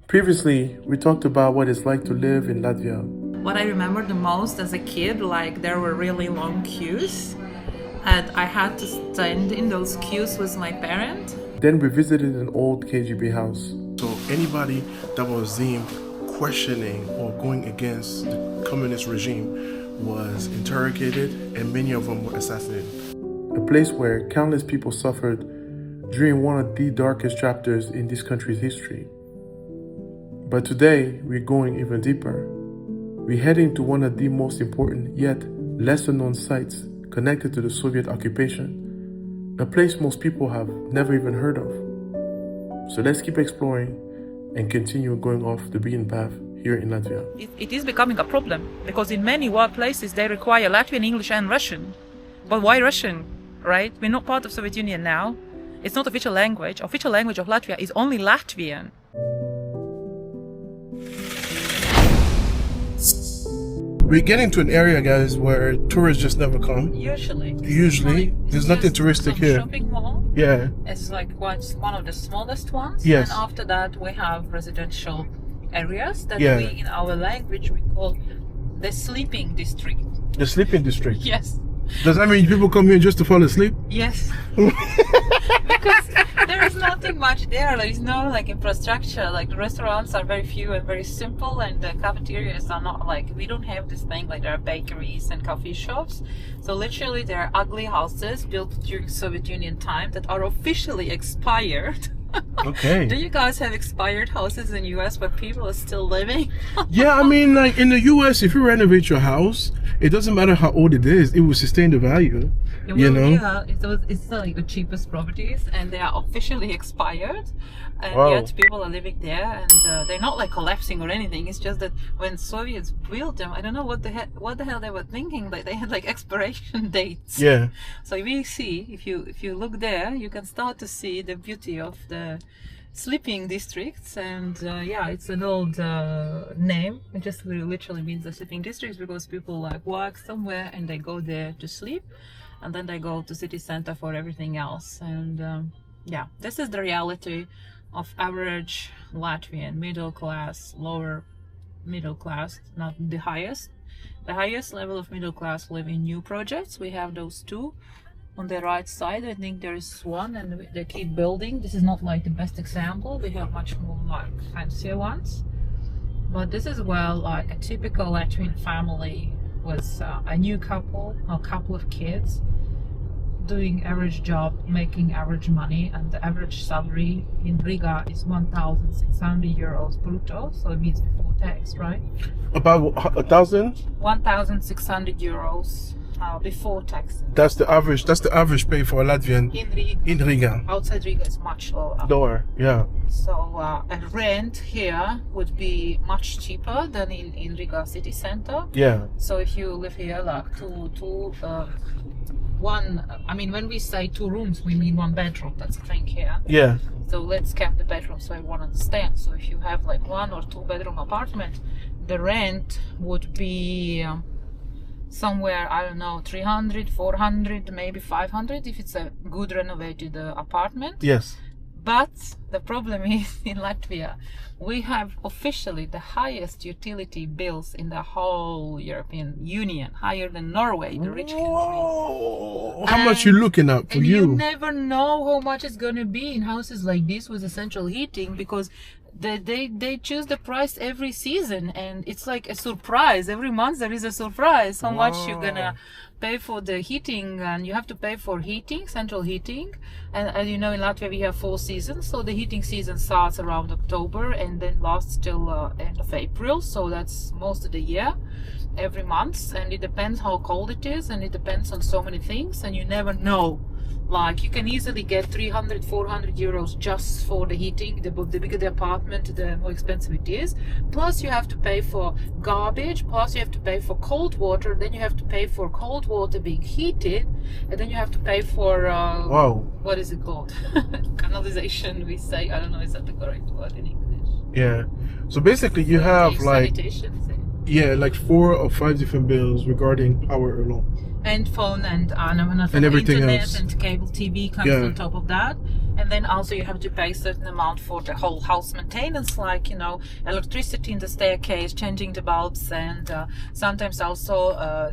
Previously, we talked about what it's like to live in Latvia. What I remember the most as a kid, like there were really long queues and I had to stand in those queues with my parent. Then we visited an old KGB house. So anybody that was deemed questioning or going against the communist regime was interrogated, and many of them were assassinated. A place where countless people suffered during one of the darkest chapters in this country's history. But today, we're going even deeper. We're heading to one of the most important yet lesser known sites connected to the Soviet occupation, a place most people have never even heard of. So let's keep exploring and continue going off the beaten path here in Latvia. It is becoming a problem because in many workplaces they require Latvian, English and Russian. But why Russian, right? We're not part of Soviet Union now. It's not official language. Official language of Latvia is only Latvian. We're getting to an area, guys, where tourists just never come. Usually, There's nothing touristic here. Shopping mall. Yeah. It's like one of the smallest ones. Yes. And after that, we have residential areas that Yeah. we, in our language, we call the sleeping district. The sleeping district. Yes. Does that mean people come here just to fall asleep? Yes. Because there is nothing much there. There is no like infrastructure. Like the restaurants are very few and very simple, and the cafeterias are not like, we don't have this thing like there are bakeries and coffee shops. So literally there are ugly houses built during Soviet Union time that are officially expired. Okay. Do you guys have expired houses in US where people are still living? Yeah, I mean, like in the US, if you renovate your house, it doesn't matter how old it is, it will sustain the value. You know? Yeah, it's like the cheapest properties, and they are officially expired, and Wow. yet people are living there, and they're not like collapsing or anything. It's just that when Soviets built them, I don't know what the hell they were thinking. Like they had like expiration dates. Yeah. So we see, if you look there, you can start to see the beauty of the sleeping districts, and yeah, it's an old name. It just literally means the sleeping districts because people like work somewhere and they go there to sleep, and then they go to city center for everything else. And yeah, this is the reality of average Latvian middle class, lower middle class, not the highest. The highest level of middle class live in new projects. We have those two. On the right side, I think there is one, and they keep building. This is not like the best example. We have much more like fancier ones. But this is where like a typical Latvian family with a new couple, a couple of kids, doing average job, making average money, and the average salary in Riga is 1,600 euros brutto, so it means before tax, right? About 1,000? 1,600 euros. Before tax. That's the average pay for a Latvian In Riga. in Riga. Outside Riga is much lower. Lower, yeah. So a rent here would be much cheaper than in Riga city center. Yeah. So if you live here like one, I mean when we say 2 rooms we mean 1 bedroom, that's the thing here. Yeah. So let's count the bedrooms so everyone understands. So if you have like 1 or 2 bedroom apartment, the rent would be somewhere, I don't know, 300, 400, maybe 500 if it's a good renovated apartment. Yes. But the problem is in Latvia, we have officially the highest utility bills in the whole European Union, higher than Norway, the rich country. Whoa. How much you looking at for And you? you never know how much it's going to be in houses like this with the central heating, because they choose the price every season, and it's like a surprise. Every month there is a surprise how much you're gonna pay for the heating, and you have to pay for heating, central heating. And you know, in Latvia we have 4 seasons, so the heating season starts around October and then lasts till end of April, so that's most of the year, every month. And it depends how cold it is, and it depends on so many things, and you never know. Like you can easily get 300, 400 euros just for the heating. The bigger the apartment, the more expensive it is. Plus you have to pay for garbage, plus you have to pay for cold water, then you have to pay for cold water being heated, and then you have to pay for Wow. what is it called? Canalization, we say. I don't know, is that the correct word in English? Yeah. So basically you have like, sanitation, yeah, like 4 or 5 different bills regarding power alone. and phone and And everything internet else. and cable TV comes Yeah. on top of that. And then also you have to pay a certain amount for the whole house maintenance, like, electricity in the staircase, changing the bulbs, and sometimes also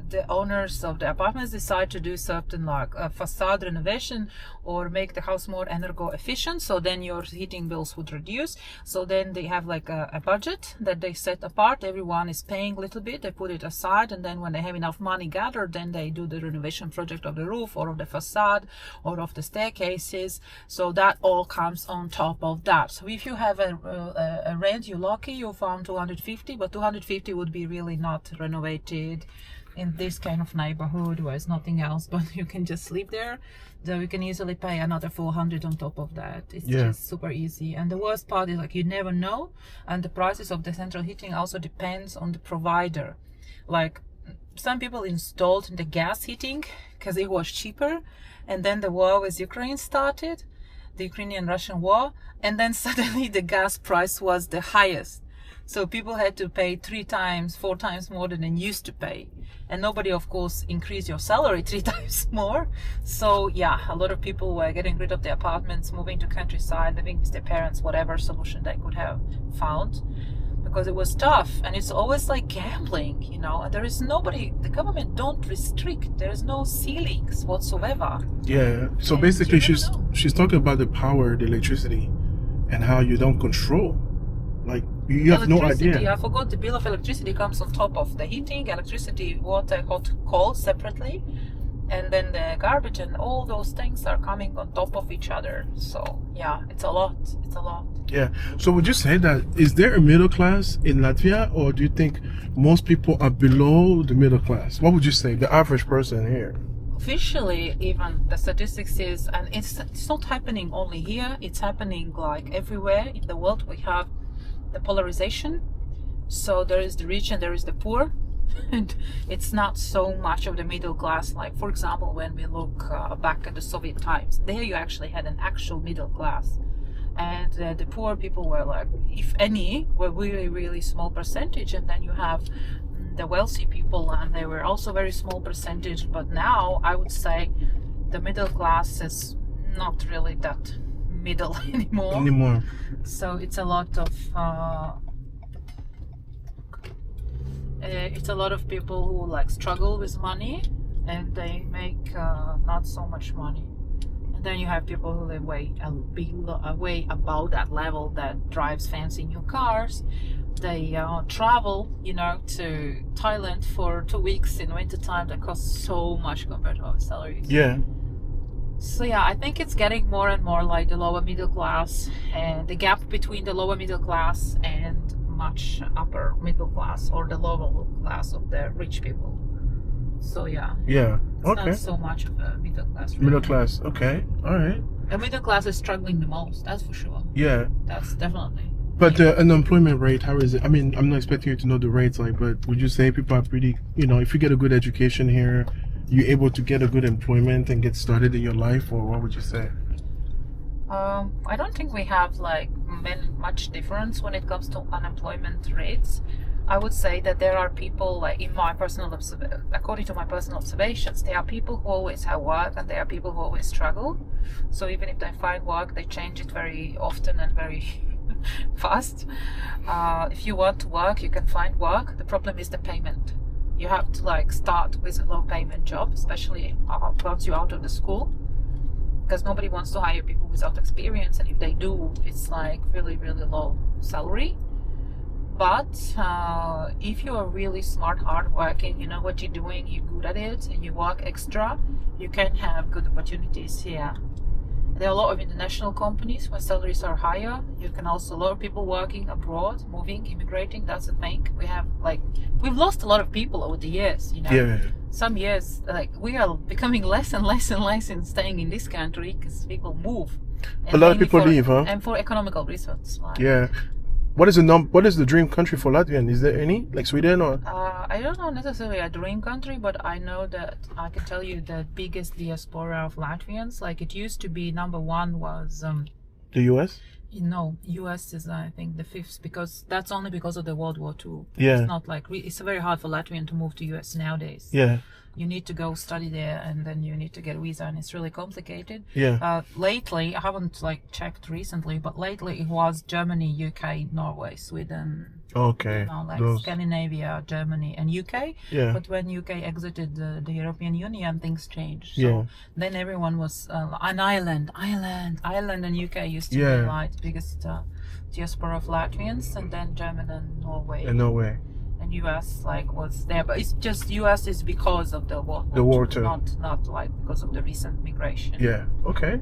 the owners of the apartments decide to do certain like facade renovation or make the house more energo efficient. So then your heating bills would reduce. So then they have like a budget that they set apart. Everyone is paying a little bit. They put it aside, and then when they have enough money gathered, then they do the renovation project of the roof or of the facade or of the staircases. So that all comes on top of that. So if you have a rent, you're lucky, you found 250, but 250 would be really not renovated in this kind of neighborhood where there's nothing else, but you can just sleep there. So you can easily pay another 400 on top of that. It's just super easy. And the worst part is like you never know, and the prices of the central heating also depends on the provider. Like some people installed the gas heating because it was cheaper, and then the war with Ukraine started, the Ukrainian-Russian war, and then suddenly the gas price was the highest. So people had to pay 3 times, 4 times more than they used to pay. And nobody, of course, increased your salary 3 times more. So yeah, a lot of people were getting rid of their apartments, moving to countryside, living with their parents, whatever solution they could have found. Because it was tough, and it's always like gambling, there is nobody, the government don't restrict, there is no ceilings whatsoever. Yeah, so basically she's talking about the power, the electricity, and how you don't control, like you have no idea. I forgot the bill of electricity comes on top of the heating, electricity, water, hot, cold separately, and then the garbage and all those things are coming on top of each other. So yeah, it's a lot. Yeah. So would you say that is there a middle class in Latvia, or do you think most people are below the middle class? What would you say, the average person here? Officially, even the statistics is, and it's not happening only here, it's happening like everywhere in the world. We have the polarization. So there is the rich and there is the poor. And it's not so much of the middle class. Like, for example, when we look back at the Soviet times, there you actually had an actual middle class. And the poor people were like, if any, were really, really small percentage. And then you have the wealthy people, and they were also very small percentage. But now I would say the middle class is not really that middle anymore. So it's a lot of people who like struggle with money, and they make not so much money. And then you have people who live way above that level, that drives fancy new cars. They travel, to Thailand for 2 weeks in winter time. That costs so much compared to our salaries. Yeah. So yeah, I think it's getting more and more like the lower middle class, and the gap between the lower middle class and much upper middle class, or the lower class of the rich people. So yeah. Yeah. It's not so much of a middle class. Really. Middle class. Okay. All right. The middle class is struggling the most. That's for sure. Yeah. That's definitely. But the unemployment rate, how is it? I mean, I'm not expecting you to know the rates, but would you say people are pretty, if you get a good education here, you're able to get a good employment and get started in your life, or what would you say? I don't think we have much difference when it comes to unemployment rates. I would say that there are people, like according to my personal observations, there are people who always have work, and there are people who always struggle. So even if they find work, they change it very often and very fast. If you want to work, you can find work. The problem is the payment. You have to start with a low payment job, especially once you're out of the school, because nobody wants to hire people without experience, and if they do, it's really, really low salary. But if you are really smart, hardworking, you know what you're doing, you're good at it, and you work extra, you can have good opportunities here. There are a lot of international companies where salaries are higher. You can also, a lot of people working abroad, moving, immigrating. That's the thing. We've lost a lot of people over the years, Yeah. Some years, we are becoming less and less and less in staying in this country because people move. A lot of people leave, huh? And for economical reasons. Yeah. What is the dream country for Latvian? Is there any, like Sweden or? I don't know necessarily a dream country, but I know that I can tell you the biggest diaspora of Latvians. It used to be number one was The U.S. No, US is I think the fifth, because that's only because of the World War II. Yeah. It's not like it's very hard for Latvian to move to US nowadays. Yeah. You need to go study there, and then you need to get a visa, and it's really complicated. Yeah. Lately, I haven't like checked recently, but lately it was Germany, UK, Norway, Sweden. Okay. You know, like Those. Scandinavia, Germany, and UK. Yeah. But when UK exited the European Union, things changed. So Yeah. then everyone was an Ireland, and UK used to Yeah. be like the biggest diaspora of Latvians, and then German and Norway. In no way. And US like was there, but it's just US is because of the war. The war too. Not like because of the recent migration. Yeah. Okay.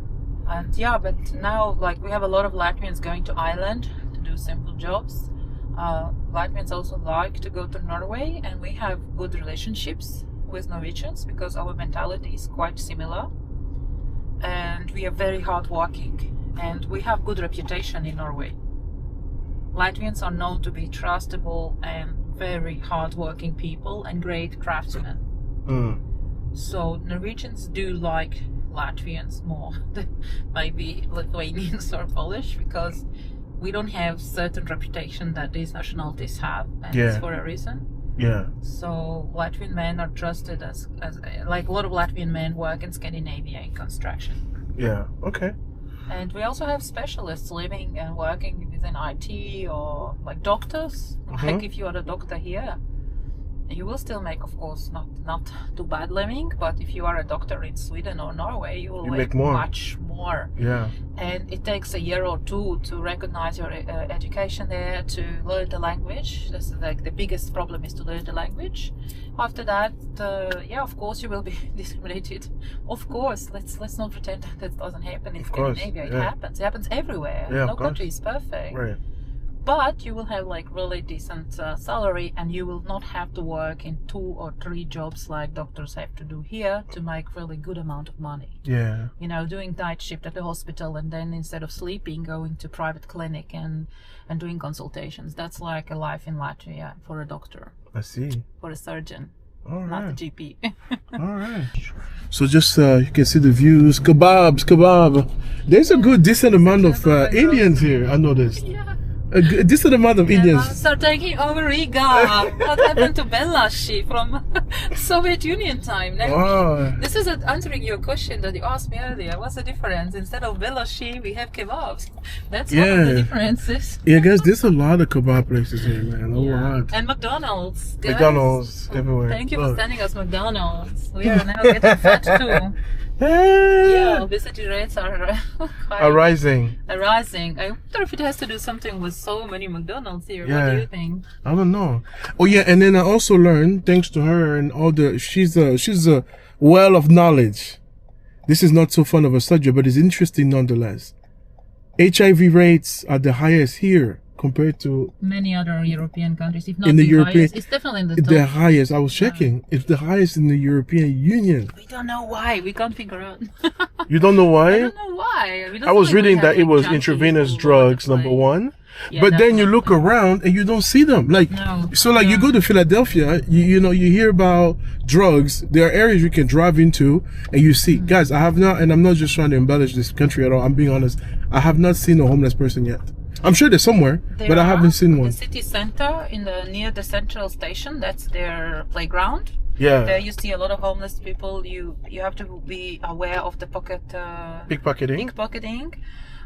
And yeah, but now like we have a lot of Latvians going to Ireland to do simple jobs. Latvians also like to go to Norway, and we have good relationships with Norwegians because our mentality is quite similar, and we are very hardworking, and we have good reputation in Norway. Latvians are known to be trustable and very hardworking people and great craftsmen. So Norwegians do like Latvians more than maybe Lithuanians or Polish, because we don't have certain reputation that these nationalities have, and it's for a reason. Yeah. So Latvian men are trusted as like a lot of Latvian men work in Scandinavia in construction. Yeah. Okay. And we also have specialists living and working within IT, or like doctors. Like if you are a doctor here, you will still make, of course, not too bad living, but if you are a doctor in Sweden or Norway, you will make more. much more. Yeah. And it takes a year or two to recognize your education there, to learn the language. This is like the biggest problem, is to learn the language. After that, of course you will be discriminated. Of course, let's not pretend that doesn't happen in Scandinavia. It happens. It happens everywhere. Yeah, no country is perfect. Right. But you will have like really decent salary, and you will not have to work in 2 or 3 jobs like doctors have to do here to make really good amount of money. Yeah. You know, doing night shift at the hospital, and then instead of sleeping, going to private clinic and doing consultations. That's like a life in Latvia for a doctor, I see. for a surgeon, All not right. the GP. All right. So just you can see the views. Kebab. There's a good decent amount of Indians here. I noticed. Yeah. A decent amount of Indians. Belarus are taking over Riga. What happened to Belarus from Soviet Union time? Now Wow. this is answering your question that you asked me earlier. What's the difference? Instead of Belarus, we have kebabs. That's one of the differences. Yeah, guys, there's a lot of kebab places here, man. A lot. And McDonald's. Guys. McDonald's everywhere. Thank you for Look. sending us McDonald's. We are now getting fat too. Hey. Yeah, obesity rates are Rising. rising. I wonder if it has to do something with so many McDonald's here. Yeah. What do you think? I don't know. Oh yeah, and then I also learned, thanks to her and all the, she's a well of knowledge. This is not so fun of a subject, but it's interesting nonetheless. HIV rates are the highest here compared to Many other European countries, if not in the European. highest. It's definitely in the top. The highest. I was checking. It's the highest in the European Union. We don't know why. We can't figure out. You don't know I why? don't know why. We don't I was feel like we reading have, that it like, was junkies intravenous all over drugs, the number place. one. Yeah, But then you definitely. look around and you don't see them. Like, No. so like you go to Philadelphia, you know, you hear about drugs. There are areas you can drive into and you see. Guys, I have not, and I'm not just trying to embellish this country at all. I'm being honest. I have not seen a homeless person yet. I'm sure there's somewhere, but I haven't seen one. The city center near the central station, that's their playground. Yeah. There you see a lot of homeless people. You have to be aware of the pickpocketing.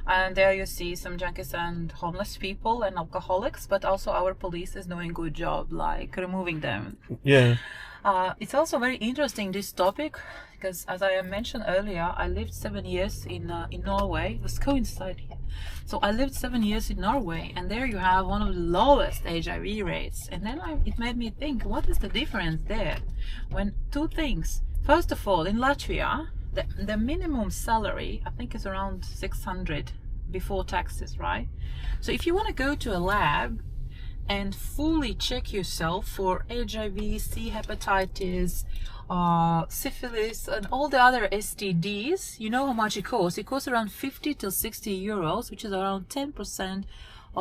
And there you see some junkies and homeless people and alcoholics, but also our police is doing a good job, like removing them. Yeah. It's also very interesting, this topic, because as I mentioned earlier, I lived 7 years in Norway. Let's coincide here. So I lived 7 years in Norway, and there you have one of the lowest HIV rates. And then it made me think, what is the difference there? When two things. First of all, in Latvia, the minimum salary, I think, is around 600 before taxes, right? So if you want to go to a lab and fully check yourself for HIV, C hepatitis, syphilis, and all the other STDs, you know how much it costs. It costs around 50 to 60 euros, which is around 10%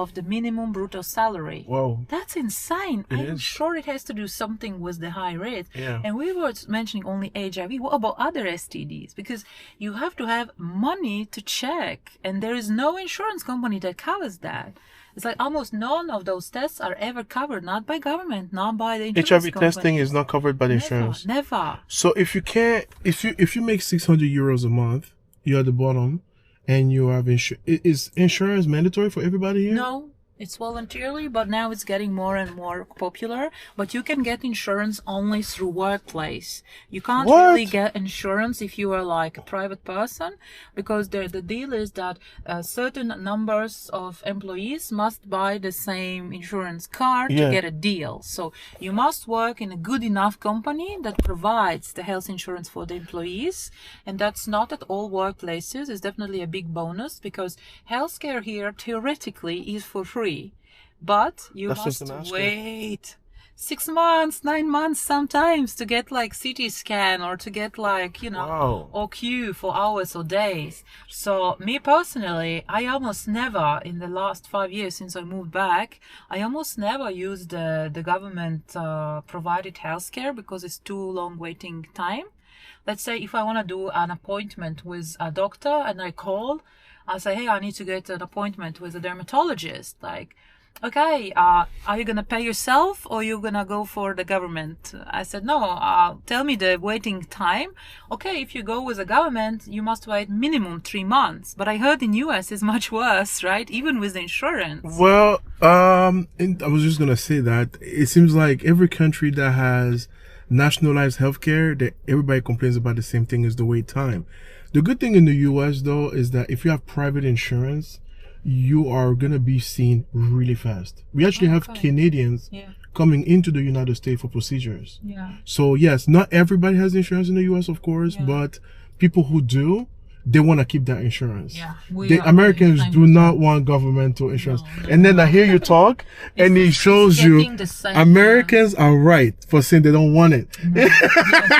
of the minimum brutto salary. Whoa. That's insane. It I'm is. sure it has to do something with the high rate. Yeah. And we were mentioning only HIV. What about other STDs? Because you have to have money to check, and there is no insurance company that covers that. It's like almost none of those tests are ever covered, not by government, not by the insurance HIV company. testing is not covered by the insurance. Never. So if you make 600 euros a month, you're at the bottom, and you have is insurance mandatory for everybody here? No, it's voluntarily, but now it's getting more and more popular. But you can get insurance only through workplace. You can't What? really get insurance if you are like a private person, because the deal is that certain numbers of employees must buy the same insurance card Yeah. to get a deal. So you must work in a good enough company that provides the health insurance for the employees, and that's not at all workplaces. It's definitely a big bonus, because healthcare here theoretically is for free. But you That's just must an ask. wait 6 months, 9 months sometimes to get like CT scan or to get like, Wow. or queue for hours or days. So me personally, I almost never, in the last 5 years since I moved back, I almost never used the government provided healthcare because it's too long waiting time. Let's say if I want to do an appointment with a doctor and I call, I say, hey, I need to get an appointment with a dermatologist. Like, okay, are you going to pay yourself or you're going to go for the government? I said, no, tell me the waiting time. Okay, if you go with the government, you must wait minimum 3 months. But I heard in US is much worse, right? Even with the insurance. Well, I was just gonna say that it seems like every country that has nationalized healthcare, that everybody complains about the same thing as the wait time. The good thing in the US though is that if you have private insurance, you are gonna be seen really fast. We actually have Canadians Yeah. coming into the United States for procedures. Yeah. So yes, not everybody has insurance in the US, of course, but people who do, they want to keep that insurance. Yeah. The Americans do not want governmental insurance. No. And then I hear you talk, and it shows you getting the same, Americans are right for saying they don't want it.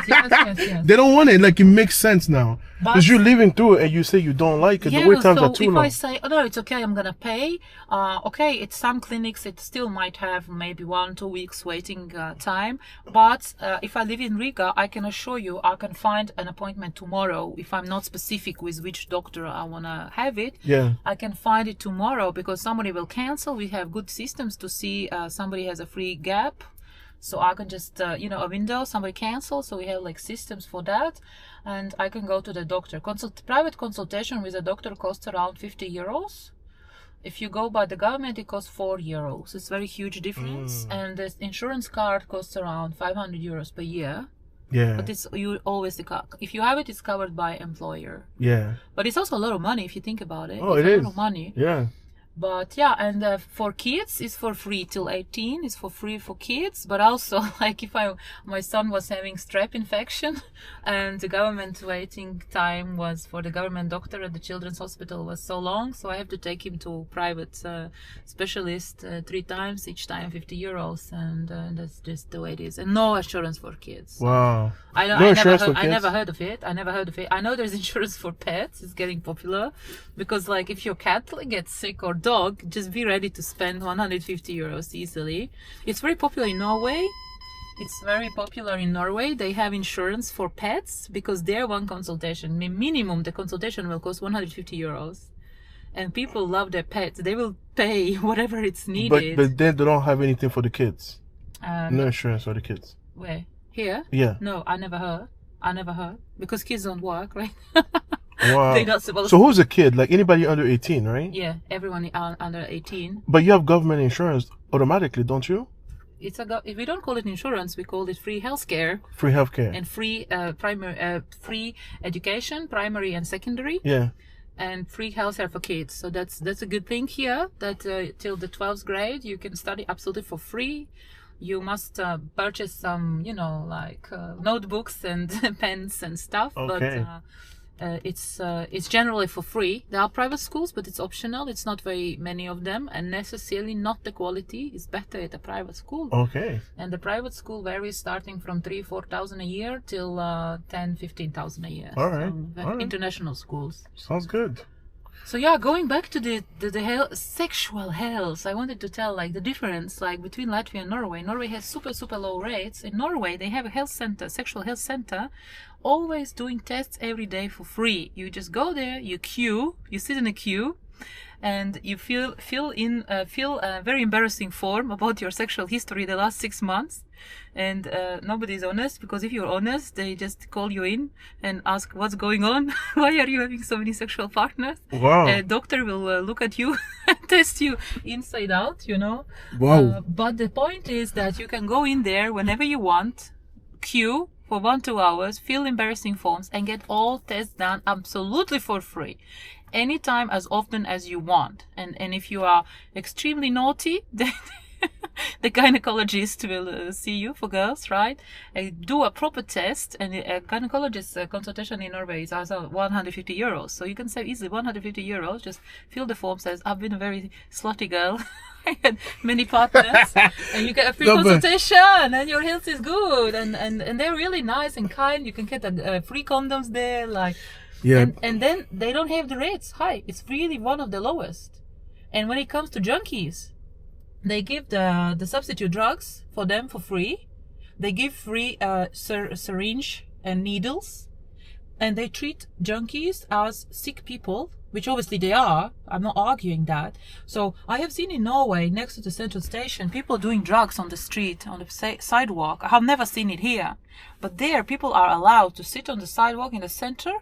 yes. They don't want it. Like, it makes sense now. But- Because you're living through it and you say you don't like it. The wait times so are too if long. I say, oh no, it's okay, I'm gonna pay. Okay, at some clinics it still might have maybe 1-2 weeks waiting time. But if I live in Riga, I can assure you I can find an appointment tomorrow. If I'm not specific with which doctor I wanna have it, Yeah. I can find it tomorrow because somebody will cancel. We have good systems to see somebody has a free gap. So I can just, a window, somebody cancels. So we have like systems for that. And I can go to the doctor. Private consultation with a doctor costs around 50 euros. If you go by the government, it costs 4 euros. It's a very huge difference. And the insurance card costs around 500 euros per year. Yeah. But if you have it, it's covered by employer. Yeah. But it's also a lot of money if you think about it. Oh, it's it a is. lot of money. Yeah. But yeah, and for kids, it's for free till 18. It's for free for kids. But also, like if my son was having strep infection, and the government waiting time was for the government doctor at the children's hospital was so long, so I have to take him to private specialist 3 times, each time 50 euros, and that's just the way it is. And no insurance for kids. Wow. I never heard of it. I know there's insurance for pets. It's getting popular because, like, if your cat gets sick or dog, just be ready to spend 150 euros easily. It's very popular in Norway. They have insurance for pets because their one consultation, minimum, the consultation will cost 150 euros. And people love their pets. They will pay whatever it's needed. But then they don't have anything for the kids. Um, No insurance for the kids. Where? Here? Yeah. No, I never heard. Because kids don't work, right? Wow. They're not supposed So who's a kid? Like anybody under 18, right? Yeah, everyone under 18. But you have government insurance automatically, don't you? If we don't call it insurance, we call it free healthcare Free healthcare. and free free education, primary and secondary, Yeah. and free healthcare for kids. So that's a good thing here. That till the 12th grade you can study absolutely for free. You must purchase some, notebooks and pens and stuff. Okay. But it's generally for free. There are private schools, but it's optional. It's not very many of them, and necessarily not the quality is better at a private school. Okay. And the private school varies starting from 3,000-4,000 a year till 10,000-15,000 a year. All right. So, All right. International schools. Sounds good. So yeah, going back to the sexual health, I wanted to tell like the difference like between Latvia and Norway. Norway has super low rates. In Norway, they have a health center, sexual health center, always doing tests every day for free. You just go there, you sit in a queue, and you fill a very embarrassing form about your sexual history the last 6 months. And nobody's honest, because if you're honest, they just call you in and ask what's going on. Why are you having so many sexual partners? Wow. A doctor will look at you and test you inside out, you know. Wow. But the point is that you can go in there whenever you want, queue for 1-2 hours, fill embarrassing forms, and get all tests done absolutely for free. Anytime, as often as you want. And if you are extremely naughty, then the gynecologist will see you for girls, right? Do a proper test, and a gynecologist consultation in Norway is also 150 euros. So you can save easily 150 euros. Just fill the form, says, I've been a very slutty girl. I had many partners. And you get a free consultation, and your health is good. And they're really nice and kind. You can get free condoms there, like. Yeah. And then they don't have the rates high. It's really one of the lowest. And when it comes to junkies, they give the substitute drugs for them for free. They give free syringe and needles. And they treat junkies as sick people, which obviously they are. I'm not arguing that. So I have seen in Norway, next to the central station, people doing drugs on the street, on the sidewalk. I have never seen it here. But there, people are allowed to sit on the sidewalk in the center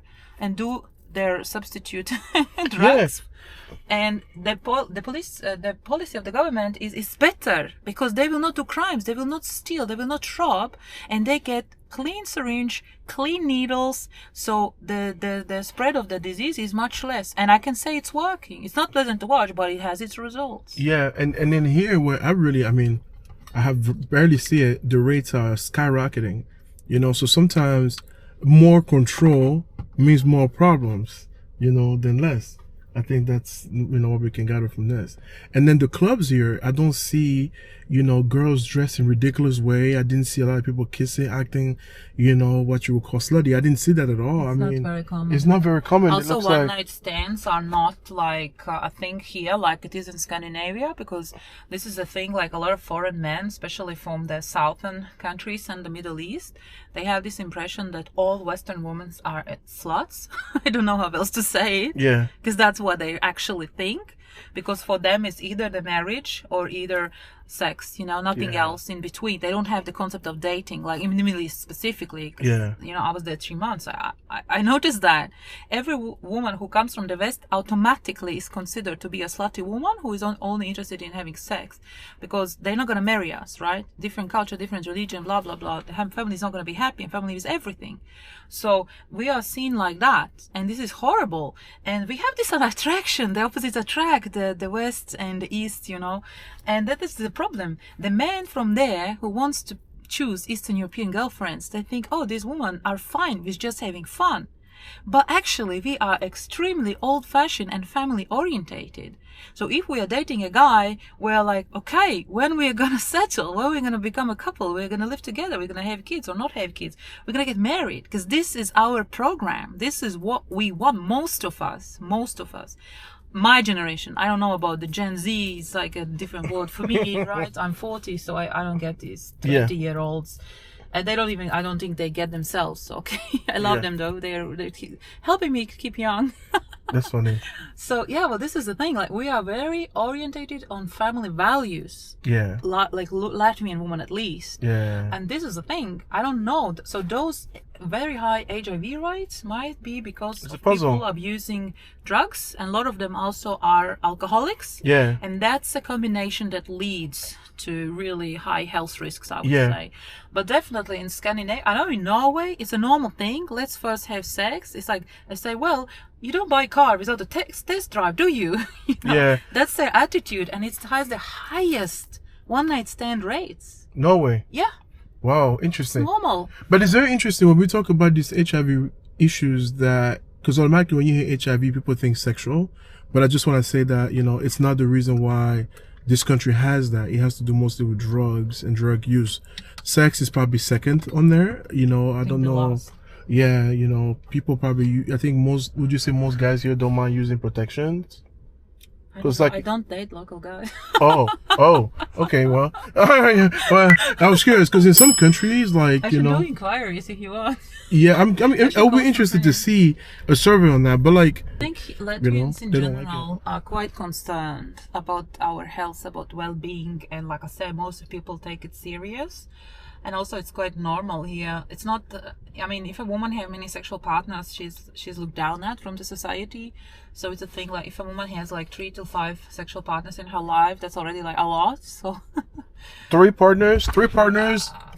and do their substitute drugs. Yes. And the policy of the government is better, because they will not do crimes, they will not steal, they will not rob, and they get clean syringe, clean needles, so the spread of the disease is much less. And I can say it's working. It's not pleasant to watch, but it has its results. Yeah, and then here where I have barely see it, the rates are skyrocketing. You know, so sometimes more control means more problems, you know, than less. I think that's, you know, what we can gather from this. And then the clubs here, I don't see, you know, girls dressed in ridiculous way. I didn't see a lot of people kissing, acting, you know, what you would call slutty. I didn't see that at all. It's not very common. It's not very common. Also, one-night stands are not like a thing here, like it is in Scandinavia, because this is a thing, like a lot of foreign men, especially from the southern countries and the Middle East, they have this impression that all Western women are sluts. I don't know how else to say it. Yeah. Because that's what they actually think. Because for them, it's either the marriage or either sex, you know, nothing else in between. They don't have the concept of dating, like in the Middle East specifically. Yeah. You know, I was there 3 months. I noticed that every woman who comes from the West automatically is considered to be a slutty woman who is only interested in having sex, because they're not going to marry us, right? Different culture, different religion, blah, blah, blah. The family is not going to be happy, and family is everything. So we are seen like that, and this is horrible. And we have this attraction, the opposites attract, the West and the East, you know, and that is the problem. The man from there who wants to choose Eastern European girlfriends, they think, oh, these women are fine with just having fun. But actually, we are extremely old-fashioned and family-orientated. So if we are dating a guy, we're like, okay, when we're gonna settle, when we're gonna become a couple, we're gonna live together, we're gonna have kids or not have kids, we're gonna get married, because this is our program. This is what we want, most of us. My generation, I don't know about the Gen Z, it's like a different word for me, right? I'm 40, so I don't get these 20-year-olds. And they don't even, I don't think they get themselves, okay? I love them though, they're helping me keep young. That's funny. So yeah, well, this is the thing, like we are very orientated on family values. Yeah. Like Latvian women at least. Yeah. And this is the thing, I don't know. So those very high HIV rates might be because of people abusing drugs, and a lot of them also are alcoholics. Yeah. And that's a combination that leads to really high health risks, I would say. But definitely in Scandinavia, I know in Norway, it's a normal thing. Let's first have sex. It's like, I say, well, you don't buy a car without a test drive, do you? You know, yeah. That's their attitude, and it has the highest one-night stand rates. Norway? Yeah. Wow, interesting. It's normal. But it's very interesting when we talk about these HIV issues, that, because automatically when you hear HIV, people think sexual. But I just want to say that, you know, it's not the reason why this country has that. It has to do mostly with drugs and drug use. Sex is probably second on there. You know, I don't know. Yeah, you know, people probably. I think most. Would you say most guys here don't mind using protections? Because I like, don't date local guys. oh, okay, well, well, I was curious because in some countries, like I you should know, do inquiries if you want. yeah, I'll call be interested some to see a survey on that. But like, I think Latvians in they don't like general are quite concerned about our health, about well-being, and like I said, most people take it serious. And also, it's quite normal here. It's not. I mean, if a woman has many sexual partners, she's looked down at from the society. So it's a thing like if a woman has like 3 to 5 sexual partners in her life, that's already like a lot. So three partners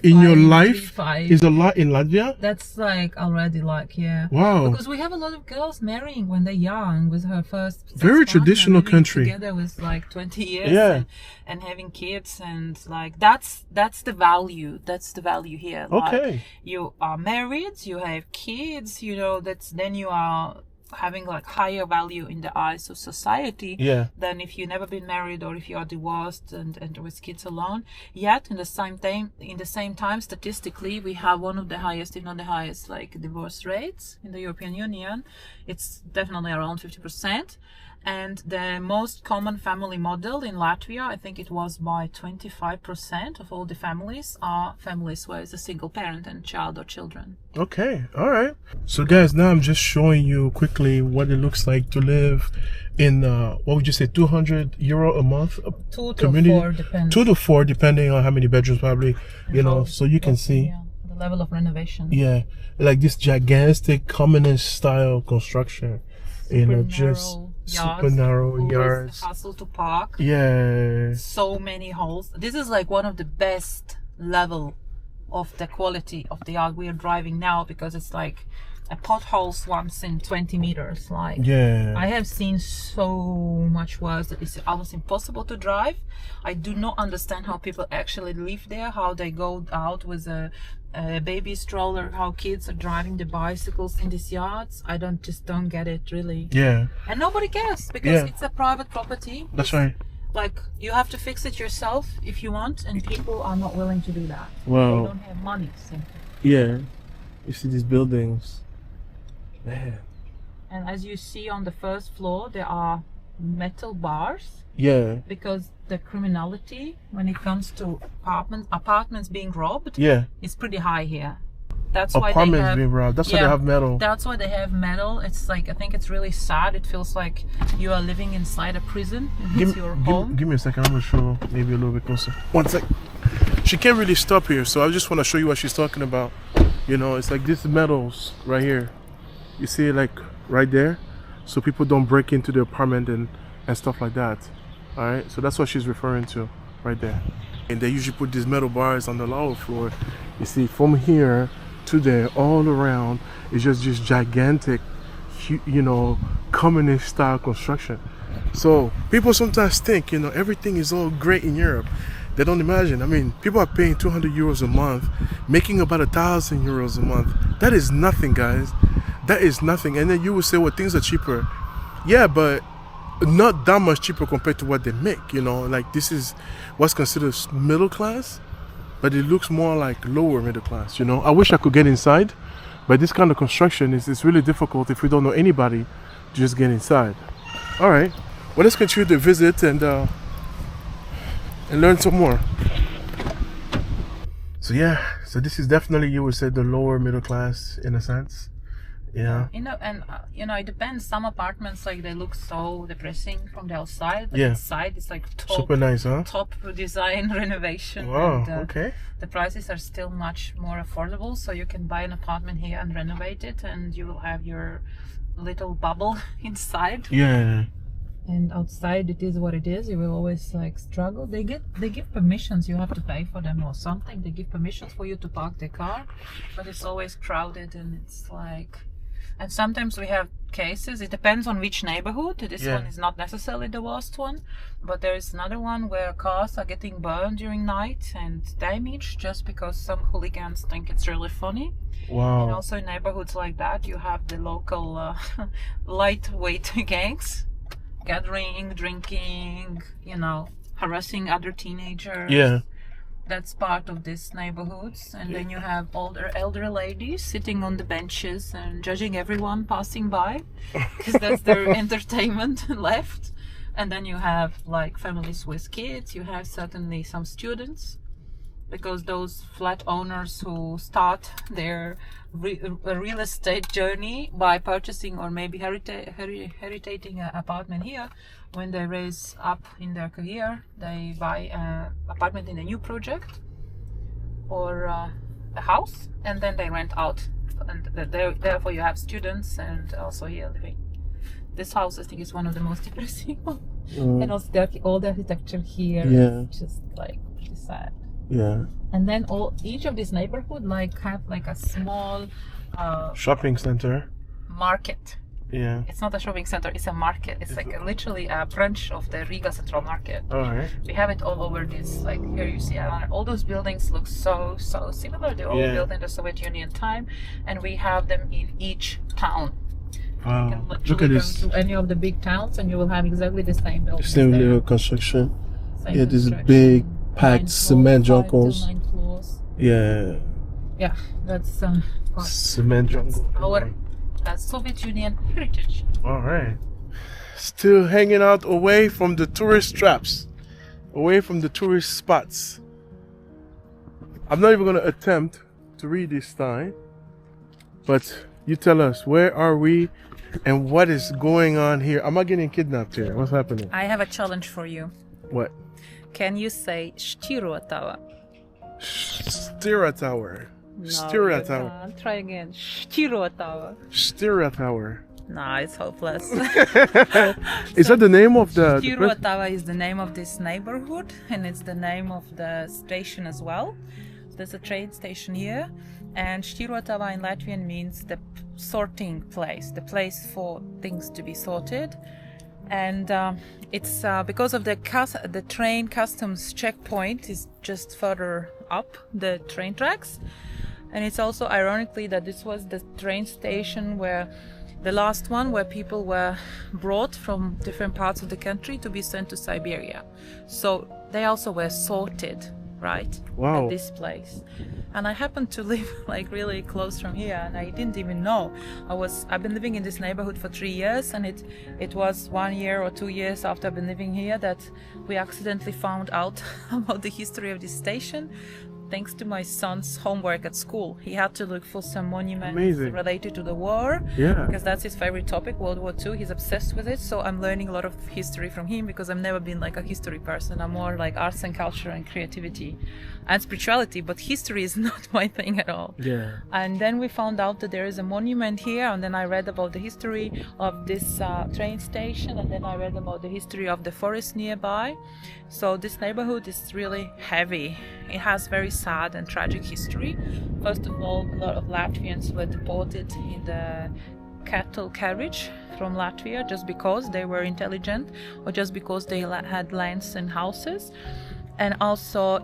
in your life five. is a lot in Latvia. That's like already like, yeah. Wow. Because we have a lot of girls marrying when they're young with her first sex Very partner, traditional living country. together with like 20 years. Yeah. And having kids, and like that's the value. That's the value here. Okay. Like, you are married, you have kids, you know, then you are having like higher value in the eyes of society Yeah. than if you've never been married or if you are divorced and with kids alone. Yet in the same time statistically we have one of the highest, if not the highest, like divorce rates in the European Union. It's definitely around 50%. And the most common family model in Latvia, I think it was by 25% of all the families, are families where it's a single parent and child or children. Okay, all right. So guys, now I'm just showing you quickly what it looks like to live in what would you say, €200 a month? 2 to 4 depends. 2 to 4 depending on how many bedrooms probably, you know, so you can see. Yeah, the level of renovation. Yeah, like this gigantic communist style construction. You know, just super narrow yards. Hassle to park. Yeah. So many holes. This is like one of the best level of the quality of the yard we are driving now, because it's like a potholes once in 20 meters. Like, yeah. I have seen so much worse that it's almost impossible to drive. I do not understand how people actually live there, how they go out with a baby stroller, how kids are driving the bicycles in these yards. I just don't get it, really. Yeah. And nobody cares because it's a private property. That's right. Like, you have to fix it yourself if you want, and people are not willing to do that. Wow. They don't have money, simply. Yeah. You see these buildings. Man. And as you see on the first floor, there are metal bars. Yeah. Because the criminality, when it comes to apartments being robbed, is pretty high here. That's why apartments being robbed. That's why they have metal. That's why they have metal. It's like, I think it's really sad. It feels like you are living inside a prison. It's your home. Give me a second. I'm gonna show maybe a little bit closer. One sec. She can't really stop here, so I just want to show you what she's talking about. You know, it's like this metals right here. You see it like right there, so people don't break into the apartment and stuff like that. All right, so that's what she's referring to right there. And they usually put these metal bars on the lower floor. You see, from here to there, all around, it's just this gigantic, you know, communist style construction. So people sometimes think, you know, everything is all great in Europe. They don't imagine. I mean, people are paying €200 a month, making about €1,000 a month. That is nothing, guys. That is nothing. And then you will say, well, things are cheaper. Yeah, but not that much cheaper compared to what they make, you know. Like, this is what's considered middle class, but it looks more like lower middle class, you know. I wish I could get inside, but this kind of construction is really difficult if we don't know anybody to just get inside. All right, well, let's continue to visit and learn some more. So yeah, so this is definitely, you would say, the lower middle class in a sense. Yeah. You know, and you know, it depends. Some apartments, like, they look so depressing from the outside, but yeah, inside it's like top, super nice, huh? Top design renovation. Wow. And, okay. The prices are still much more affordable, so you can buy an apartment here and renovate it, and you will have your little bubble inside. Yeah. And outside it is what it is. You will always like struggle. They give permissions. You have to pay for them or something. They give permissions for you to park the car, but it's always crowded, and it's like. And sometimes we have cases, it depends on which neighborhood. This one is not necessarily the worst one, but there is another one where cars are getting burned during night and damaged just because some hooligans think it's really funny. Wow. And also in neighborhoods like that, you have the local lightweight gangs gathering, drinking, you know, harassing other teenagers. Yeah. that's part of these neighborhoods. And then you have older elder ladies sitting on the benches and judging everyone passing by, because that's their entertainment left. And then you have like families with kids. You have certainly some students, because those flat owners who start their real estate journey by purchasing or maybe heritating an apartment here, when they raise up in their career, they buy an apartment in a new project or a house, and then they rent out. And therefore you have students and also here living. This house, I think, is one of the most depressing ones. And also all the architecture here is just like pretty sad. Yeah. And then each of these neighborhood have like a small shopping center. Market. Yeah. It's not a shopping center, it's a market. It's like literally a branch of the Riga Central Market. All right. We have it all over this, like here you see all those buildings look so similar. They're all built in the Soviet Union time, and we have them in each town. Wow. You can Look at go this. to any of the big towns and you will have exactly the same building. Same little construction. Same This construction. big packed cement 5 to jungles. 9 floors. Yeah. Yeah, that's Cement jungle. our Soviet Union heritage. All right. Still hanging out away from the tourist traps, away from the tourist spots. I'm not even going to attempt to read this sign, but you tell us, where are we and what is going on here? Am I getting kidnapped here? What's happening? I have a challenge for you. What? Can you say Shtirotava? Stira Tower. No, Stira you Tower. can't. Try again. Shtirotava. Stira Tower. No, it's hopeless. Is that the name of the Shtirotava is the name of this neighborhood, and it's the name of the station as well. There's a train station here, and Shtirotava in Latvian means the sorting place, the place for things to be sorted. And it's because of the train customs checkpoint is just further up the train tracks. And it's also ironically that this was the train station where the last one where people were brought from different parts of the country to be sent to Siberia. So they also were sorted, right? Wow. At this place. And I happened to live like really close from here, and I didn't even know. I've been living in this neighborhood for 3 years, and it was 1 year or 2 years after I've been living here that we accidentally found out about the history of this station. Thanks to my son's homework at school, he had to look for some monuments related to the war. Yeah. Because that's his favorite topic, World War II. He's obsessed with it. So I'm learning a lot of history from him, because I've never been like a history person. I'm more like arts and culture and creativity and spirituality, but history is not my thing at all. Yeah. And then we found out that there is a monument here, and then I read about the history of this train station, and then I read about the history of the forest nearby. So this neighborhood is really heavy. It has very sad and tragic history. First of all, a lot of Latvians were deported in the cattle carriage from Latvia just because they were intelligent, or just because they had lands and houses. And also,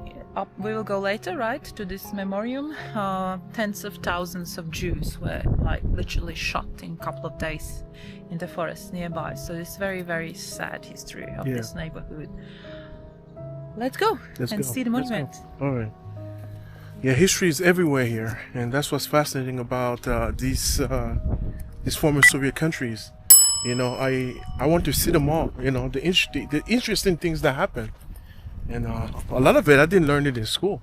we will go later, right, to this memoriam. Tens of thousands of Jews were like literally shot in a couple of days in the forest nearby. So it's very, very sad history of this neighborhood. Let's go see the monument. All right. Yeah, history is everywhere here, and that's what's fascinating about these former Soviet countries. You know, I want to see them all. You know, the interesting things that happen, and a lot of it I didn't learn it in school.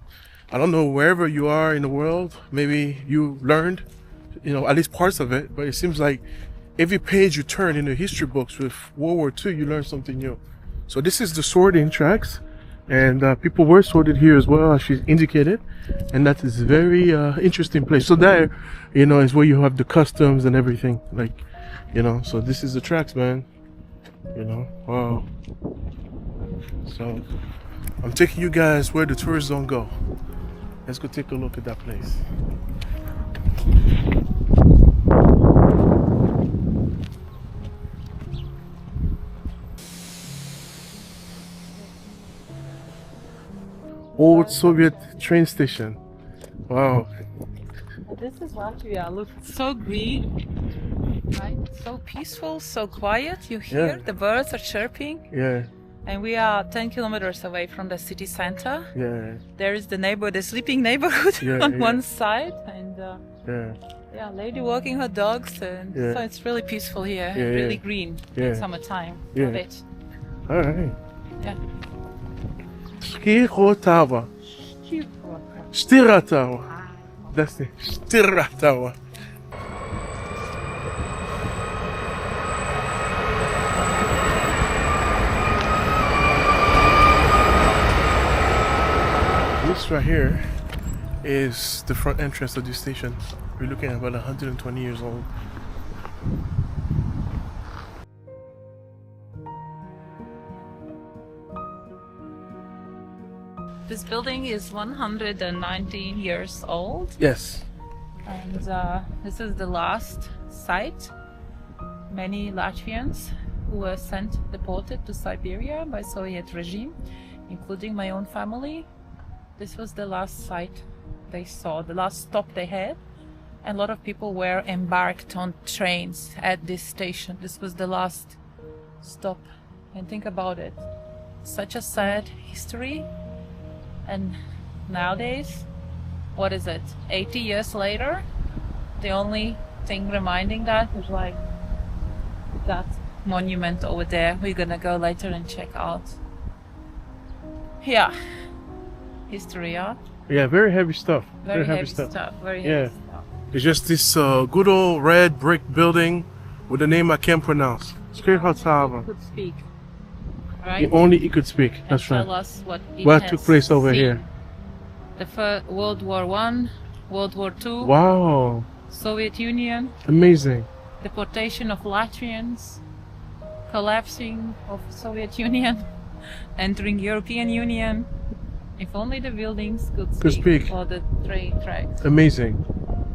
I don't know, wherever you are in the world, maybe you learned, you know, at least parts of it. But it seems like every page you turn in the history books with World War II, you learn something new. So this is the sorting tracks. And people were sorted here as well, as she indicated, and that is a very interesting place. So there, you know, is where you have the customs and everything, like, you know. So this is the tracks, man. You know, wow. So I'm taking you guys where the tourists don't go. Let's go take a look at that place. Old Soviet train station. Wow. This is Latvia. Look, it's so green, right? So peaceful, so quiet. You hear the birds are chirping. Yeah. And we are 10 kilometers away from the city center. Yeah. There is the sleeping neighborhood Yeah, on yeah. one side, and Yeah. lady walking her dogs, and Yeah. so it's really peaceful here, Yeah, really yeah. green Yeah. in summertime. Yeah. Love it. All right. Yeah. Skirotava. Stiratawa. That's it. Stiratawa. This right here is the front entrance of this station. We're looking at about 120 years old. This building is 119 years old, Yes. and this is the last site. Many Latvians who were deported to Siberia by Soviet regime, including my own family. This was the last site they saw, the last stop they had. And a lot of people were embarked on trains at this station. This was the last stop. And think about it. Such a sad history. And nowadays, what is it? 80 years later, the only thing reminding that is like that monument over there. We're gonna go later and check out. Yeah. History, yeah? Yeah, very heavy stuff. Very heavy stuff. Very heavy Yeah. stuff. It's just this good old red brick building with a name I can't pronounce. Skirotava. Could speak. Right? Only he could speak. And That's tell right. us what it What has took place over seen. here? The first World War One, World War Two, Wow. Soviet Union, Amazing. deportation of Latvians, collapsing of Soviet Union, entering European Union. If only the buildings could speak. or the train tracks. Amazing.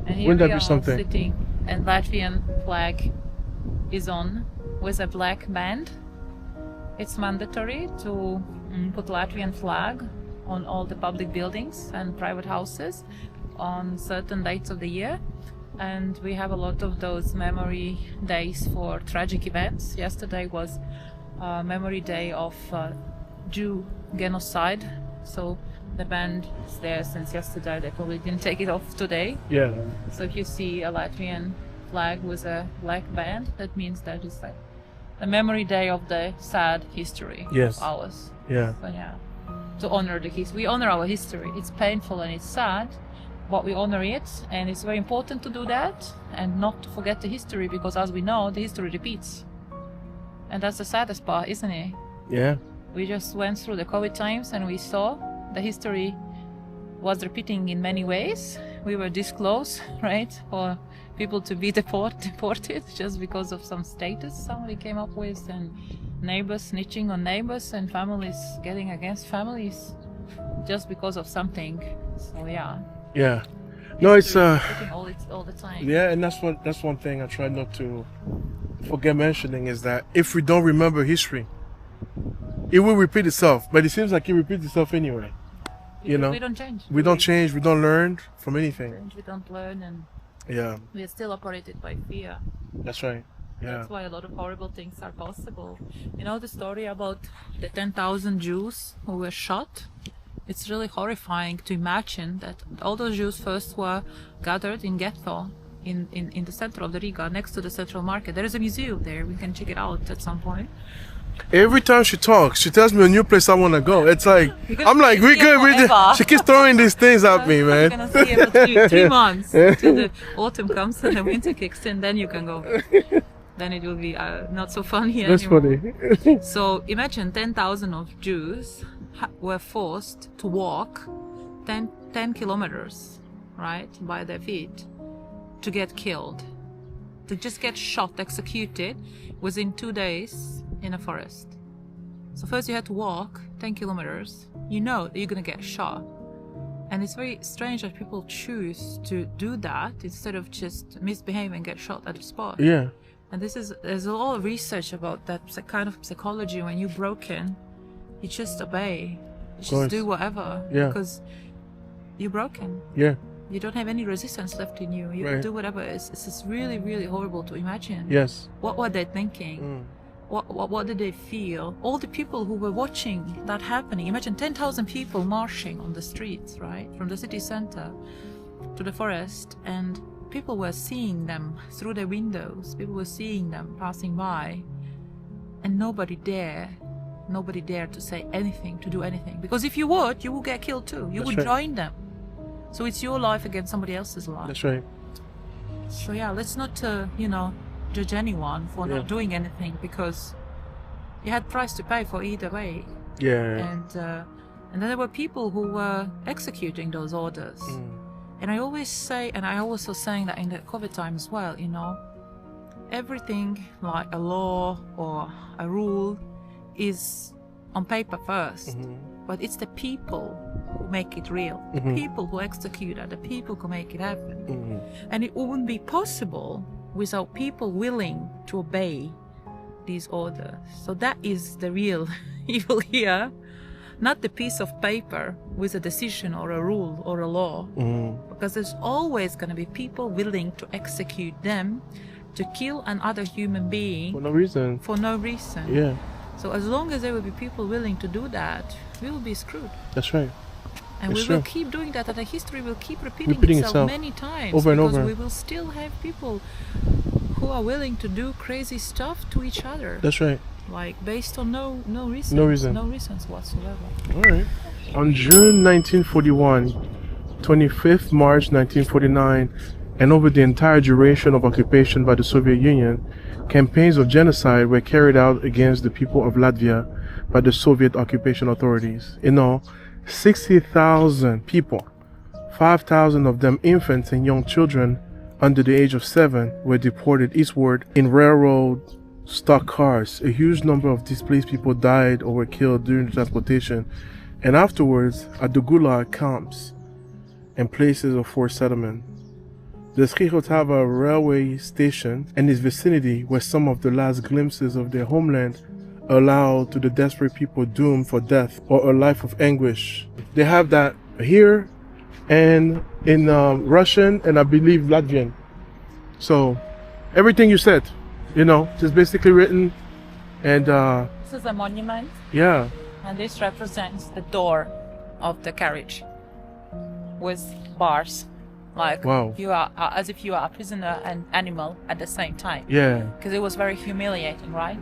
And here Wouldn't that we be are something? sitting, and Latvian flag is on with a black band. It's mandatory to put Latvian flag on all the public buildings and private houses on certain dates of the year. And we have a lot of those memory days for tragic events. Yesterday was memory day of Jew genocide. So the band is there since yesterday. They probably didn't take it off today. Yeah. So if you see a Latvian flag with a black band, that means that it's like a memory day of the sad history Yes. of ours. Yeah. So yeah, to honor the history. We honor our history. It's painful and it's sad, but we honor it, and it's very important to do that and not to forget the history, because as we know, the history repeats. And that's the saddest part, isn't it? Yeah. We just went through the COVID times and we saw the history was repeating in many ways. We were this close, right, for people to be deported just because of some status somebody came up with, and neighbors snitching on neighbors, and families getting against families just because of something. So yeah. Yeah. No, it's Repeating all the time. yeah, and that's one thing I try not to forget mentioning, is that if we don't remember history, it will repeat itself. But it seems like it repeats itself anyway. You know, we don't change. we don't change. We don't learn from anything. We don't learn, and Yeah, we are still operated by fear. that's right. Yeah. That's why a lot of horrible things are possible. You know the story about the 10,000 Jews who were shot? It's really horrifying to imagine that all those Jews first were gathered in ghetto in the center of the Riga, next to the central market. There is a museum there. We can check it out at some point. Every time she talks, she tells me a new place I want to go. It's like, You're gonna I'm like, stay we here good. forever. She keeps throwing these things at me, You're man. gonna see it for 3 months till the autumn comes and the winter kicks in. Then you can go. Then it will be not so funny That's anymore. funny. So imagine 10,000 of Jews were forced to walk 10 kilometers, right, by their feet, to get killed, to just get shot, executed within 2 days in a forest. So first you had to walk 10 kilometers. You know that you're gonna get shot. And it's very strange that people choose to do that instead of just misbehave and get shot at the spot. Yeah. And there's a lot of research about that kind of psychology. When you're broken, you just obey. You course. just do whatever. Yeah. Because you're broken. Yeah. You don't have any resistance left in you. You Right. do whatever. It's just really, really horrible to imagine. Yes. What were they thinking? what did they feel? All the people who were watching that happening. Imagine 10,000 people marching on the streets, right, from the city center to the forest, and people were seeing them through their windows. People were seeing them passing by, and nobody dared to say anything, to do anything, because if you would get killed too. You would join them. So it's your life against somebody else's life. That's right. So yeah, let's not judge anyone for not doing anything, because you had price to pay for either way. Yeah. And then there were people who were executing those orders. And I always say, and I also saying that in the COVID time as well, everything like a law or a rule is on paper first, but it's the people who make it real, the people who execute it, the people who make it happen. And it wouldn't be possible without people willing to obey these orders. So that is the real evil here, not the piece of paper with a decision or a rule or a law, because there's always going to be people willing to execute them, to kill another human being For no reason. Yeah. So as long as there will be people willing to do that, we will be screwed. That's right. And It's we will true. keep doing that, and the history will keep repeating itself many times. Over and because over. we will still have people who are willing to do crazy stuff to each other. That's right. Like based on no reasons. No reason. No reasons whatsoever. All right. On June 1941, 25th March 1949, and over the entire duration of occupation by the Soviet Union, campaigns of genocide were carried out against the people of Latvia by the Soviet occupation authorities. In all, 60,000 people, 5,000 of them infants and young children under the age of 7, were deported eastward in railroad stock cars. A huge number of displaced people died or were killed during the transportation, and afterwards at the Gulag camps and places of forced settlement. The Srihotava railway station and its vicinity were some of the last glimpses of their homeland allowed to the desperate people doomed for death or a life of anguish. They have that here and in Russian and I believe Latvian. So everything you said, just basically written. And This is a monument, yeah, and this represents the door of the carriage with bars. Like Wow. you are as if you are a prisoner and animal at the same time. yeah, Because it was very humiliating, right?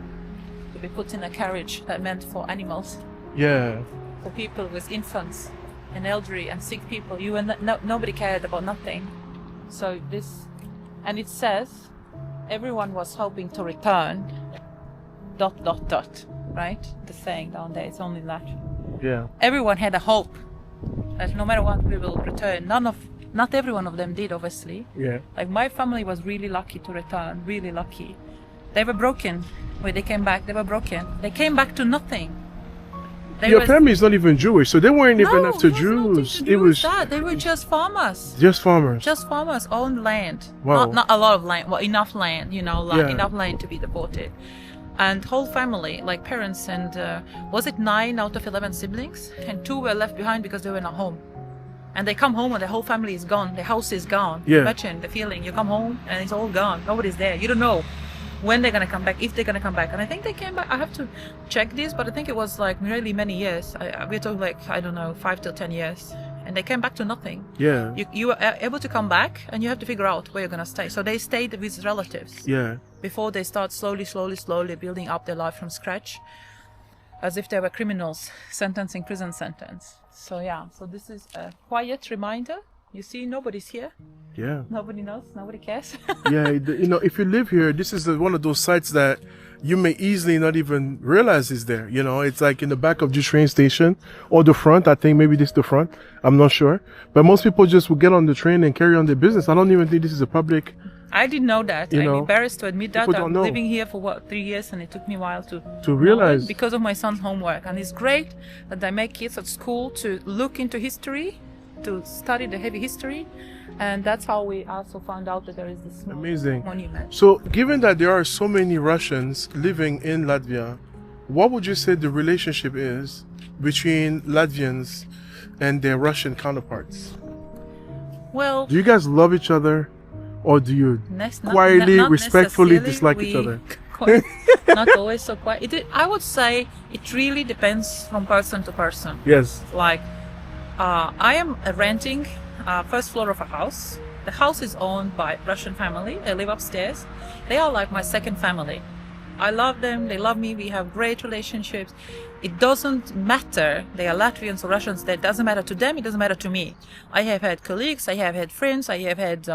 To be put in a carriage that meant for animals, yeah, for people with infants and elderly and sick people. You were nobody cared about nothing. So this, and it says, everyone was hoping to return. ... Right? The saying down there. It's only Latin. yeah, Everyone had a hope that no matter what, we will return. Not every one of them did, obviously. yeah. Like my family was really lucky to return, really lucky. They were broken when they came back. They were broken. They came back to nothing. Your family is not even Jewish, so they weren't even after it has Jews. nothing to do with that. They were just farmers. Just farmers. Just farmers owned land. Wow. Not a lot of land. Well, enough land. Yeah. Enough land to be deported. And whole family, like parents and was it 9 out of 11 siblings, and 2 were left behind because they were not home. And they come home and the whole family is gone. The house is gone. Yeah. Imagine the feeling. You come home and it's all gone. Nobody's there. You don't know when they're going to come back, if they're going to come back. And I think they came back. I have to check this, but I think it was like really many years. We're talking like, I don't know, 5 to 10 years. And they came back to nothing. Yeah. You were able to come back and you have to figure out where you're going to stay. So they stayed with relatives. Yeah. Before they start slowly building up their life from scratch, as if they were criminals sentenced in prison sentence. So yeah, so this is a quiet reminder. You see, nobody's here. Yeah. Nobody knows. Nobody cares. Yeah. If you live here, this is one of those sites that you may easily not even realize is there. It's like in the back of the train station or the front. I think maybe this is the front. I'm not sure. But most people just will get on the train and carry on their business. I don't even think this is a public. I didn't know that. I'm embarrassed to admit that. People don't I'm know. living here for 3 years, and it took me a while to realize. know it because of my son's homework. And it's great that I make kids at school to look into history, to study the heavy history, and that's how we also found out that there is this small Amazing. monument. So, given that there are so many Russians living in Latvia, what would you say the relationship is between Latvians and their Russian counterparts? Well, Do you guys love each other, or do you not quietly, respectfully necessarily. dislike each other? quite, not always so quiet. I would say it really depends from person to person. Yes. Like, I am renting first floor of a house. The house is owned by Russian family. They live upstairs. They are like my second family. I love them. They love me. We have great relationships. It doesn't matter. They are Latvians or Russians. That doesn't matter to them. It doesn't matter to me. I have had colleagues. I have had friends. I have had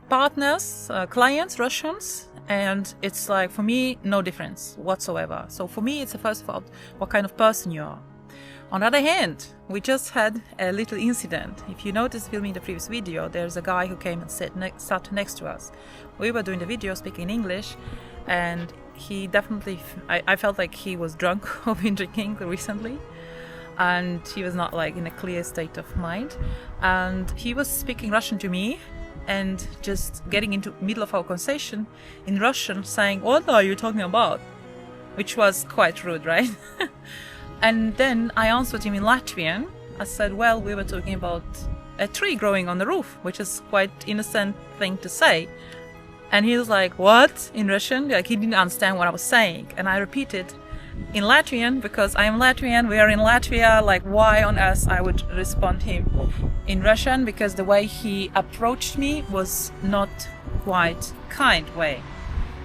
partners, clients, Russians. And it's like, for me, no difference whatsoever. So for me, it's the first fault, what kind of person you are. On the other hand, we just had a little incident. If you notice filming the previous video, there's a guy who came and sat next to us. We were doing the video speaking English, and he definitely, I felt like he was drunk or been drinking recently, and he was not like in a clear state of mind. And he was speaking Russian to me and just getting into middle of our conversation in Russian, saying, "What are you talking about?" Which was quite rude, right? And then I answered him in Latvian. I said, well, we were talking about a tree growing on the roof, which is quite innocent thing to say. And he was like, what? In Russian? Like, he didn't understand what I was saying. And I repeated in Latvian because I am Latvian, we are in Latvia. Like, why on earth I would respond him in Russian? Because the way he approached me was not quite kind way.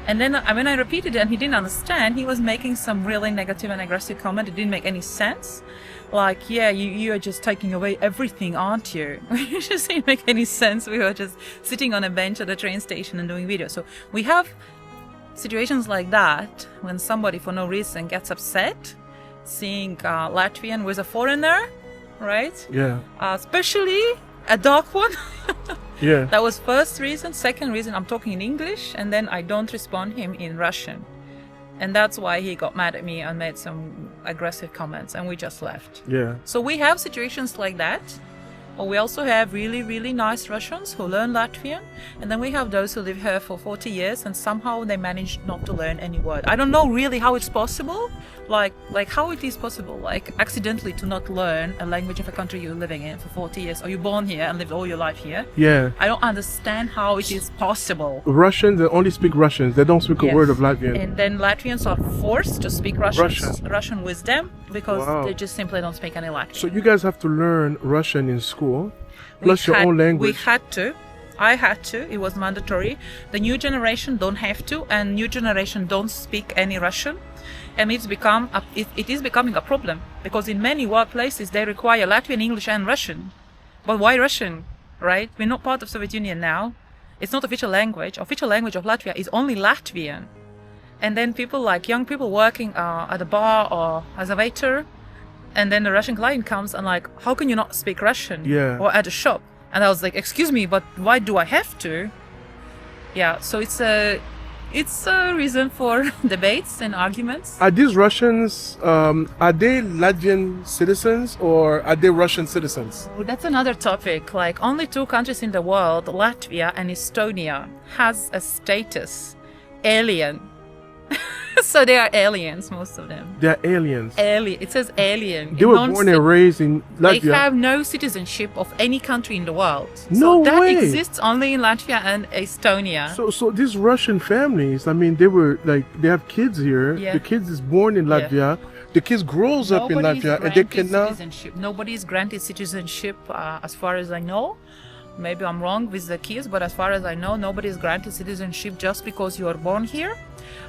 And then when I repeated it and he didn't understand, he was making some really negative and aggressive comment. It didn't make any sense. Like, yeah, you are just taking away everything, aren't you? It just didn't make any sense. We were just sitting on a bench at a train station and doing video. So we have situations like that when somebody for no reason gets upset seeing Latvian with a foreigner, right? Yeah. Especially a dark one. Yeah. That was first reason. Second reason, I'm talking in English and then I don't respond him in Russian. And that's why he got mad at me and made some aggressive comments and we just left. Yeah. So we have situations like that. But we also have really, really nice Russians who learn Latvian. And then we have those who live here for 40 years and somehow they managed not to learn any word. I don't know really how it's possible. Like how it is possible, like accidentally to not learn a language of a country you're living in for 40 years. Or you're born here and lived all your life here. Yeah. I don't understand how it is possible. Russians, they only speak Russians. They don't speak a word of Latvian. And then Latvians are forced to speak Russian with them because they just simply don't speak any Latvian. So you guys have to learn Russian in school, plus your own language. We had to. I had to. It was mandatory. The new generation don't have to, and new generation don't speak any Russian. And it is becoming a problem because in many workplaces they require Latvian, English and Russian. But why Russian, right? We're not part of Soviet Union now. It's not official language. Official language of Latvia is only Latvian. And then people like young people working at a bar or as a waiter, and then the Russian client comes and like, how can you not speak Russian? Yeah. Or at a shop. And I was like, excuse me, but why do I have to? Yeah, so it's a reason for debates and arguments. Are these Russians, are they Latvian citizens or are they Russian citizens? That's another topic. Like, only two countries in the world, Latvia and Estonia, has a status alien. So they are aliens, most of them. They're aliens. It says alien. They were born and raised in Latvia. They have no citizenship of any country in the world. No so that way. exists only in Latvia and Estonia. So these Russian families, I mean, they were like, they have kids here. Yeah. The kids is born in Latvia. The kids grows up in Latvia and they cannot. Nobody is granted citizenship as far as I know. Maybe I'm wrong with the kids, but as far as I know, nobody is granted citizenship just because you are born here.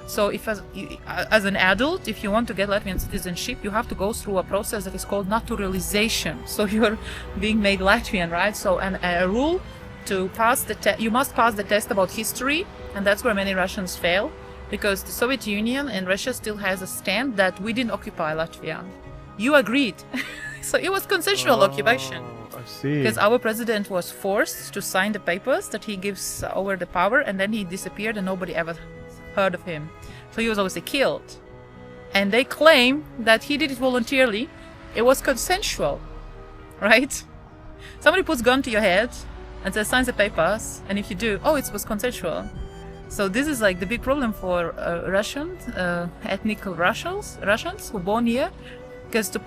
So if as an adult, if you want to get Latvian citizenship, you have to go through a process that is called naturalization. So you're being made Latvian, right? So a rule to pass the test, you must pass the test about history, and that's where many Russians fail, because the Soviet Union and Russia still has a stand that we didn't occupy Latvia. You agreed. So it was consensual occupation. I see. Because our president was forced to sign the papers that he gives over the power, and then he disappeared and nobody ever heard of him. So he was obviously killed. And they claim that he did it voluntarily. It was consensual, right? Somebody puts gun to your head and says, sign the papers, and if you do, oh, it was consensual. So this is like the big problem for Russians, ethnic Russians who were born here. Because to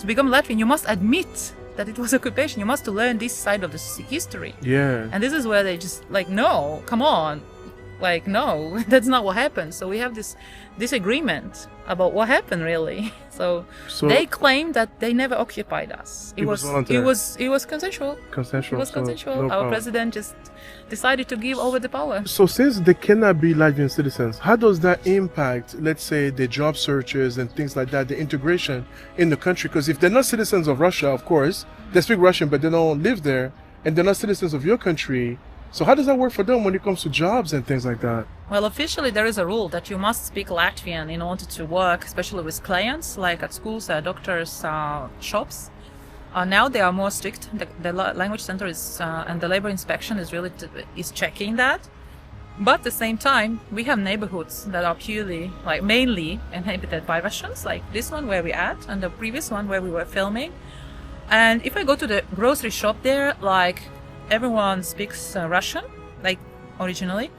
become Latvian, you must admit that it was occupation. You must learn this side of the history. Yeah. And this is where they just like, no, come on. like, no, that's not what happened. So we have this disagreement about what happened really. So they claim that they never occupied us. It was voluntary. It was consensual. Consensual. It was consensual. No Our problem. president just decided to give over the power. So since they cannot be Latvian citizens, how does that impact, let's say, the job searches and things like that, the integration in the country? Because if they're not citizens of Russia, of course, they speak Russian, but they don't live there, and they're not citizens of your country. So how does that work for them when it comes to jobs and things like that? Well, officially there is a rule that you must speak Latvian in order to work, especially with clients, like at schools, doctors, shops. Now they are more strict. The language center is and the labor inspection is checking that. But at the same time, we have neighborhoods that are purely, like mainly inhabited by Russians, like this one where we're at, and the previous one where we were filming. And if I go to the grocery shop there, like everyone speaks Russian, like originally,